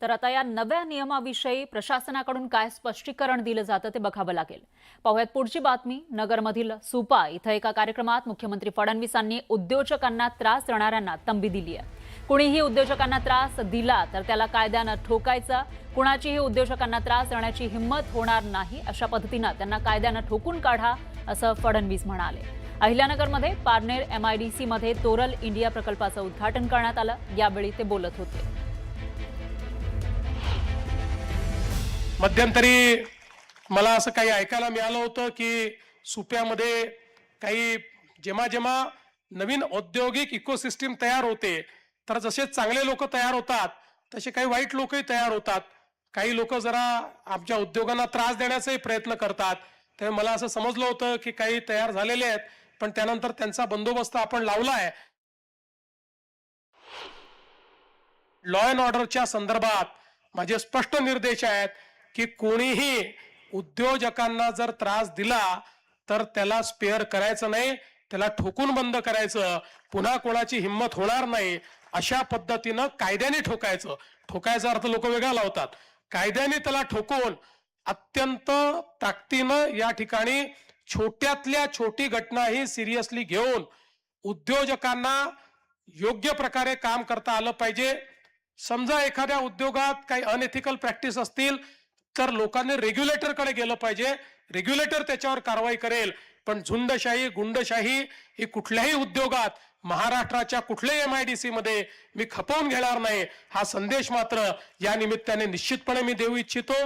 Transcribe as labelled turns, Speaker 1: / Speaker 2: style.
Speaker 1: तर आता या नव्या नियमाविषयी प्रशासनाकडून काय स्पष्टीकरण दिलं जातं ते बघावं लागेल। पाहूयात पुढची बातमी। नगरमधील सुपा इथं एका कार्यक्रमात मुख्यमंत्री फडणवीसांनी उद्योजकांना त्रास देणाऱ्यांना तंबी दिली आहे। कुणीही उद्योजकांना त्रास दिला तर त्याला कायद्यानं ठोकायचं, कुणाचीही उद्योजकांना त्रास देण्याची हिंमत होणार नाही, अशा पद्धतीनं त्यांना कायद्यानं ठोकून काढा, असं फडणवीस म्हणाले। अहिल्यानगरमध्ये पारनेर MIDC मध्ये तोरल इंडिया प्रकल्पाचं उद्घाटन करण्यात आलं। यावेळी ते बोलत होते।
Speaker 2: मध्यंतरी मला असं काही ऐकायला मिळालं होतं की सुप्यामध्ये काही जेव्हा नवीन औद्योगिक इकोसिस्टीम तयार होते तर जसे चांगले लोक तयार होतात तसे काही वाईट लोकही तयार होतात। काही लोक जरा आमच्या उद्योगांना त्रास देण्याचाही प्रयत्न करतात। तर मला असं समजलं होतं की काही तयार झालेले आहेत, पण त्यानंतर त्यांचा बंदोबस्त आपण लावलाय। लॉ अँड ऑर्डरच्या संदर्भात माझे स्पष्ट निर्देश आहेत की कोणीही उद्योजकांना जर त्रास दिला तर त्याला स्पेअर करायचं नाही, त्याला ठोकून बंद करायचं, पुन्हा कोणाची हिंमत होणार नाही, अशा पद्धतीनं कायद्याने ठोकायचं। ठोकायचा अर्थ लोक वेगळा लावतात, कायद्याने त्याला ठोकून अत्यंत ताकदीनं या ठिकाणी छोट्यातल्या छोटी घटनाही सिरियसली घेऊन उद्योजकांना योग्य प्रकारे काम करता आलं पाहिजे। समजा एखाद्या उद्योगात काही अनएथिकल प्रॅक्टिस असतील तर लोकांनी रेग्युलेटरकडे गेलं पाहिजे, रेग्युलेटर त्याच्यावर कारवाई करेल। पण झुंडशाही गुंडशाही ही कुठल्याही उद्योगात महाराष्ट्राच्या कुठल्याही MIDC मध्ये मी खपवून घेणार नाही, हा संदेश मात्र या निमित्ताने निश्चितपणे मी देऊ इच्छितो।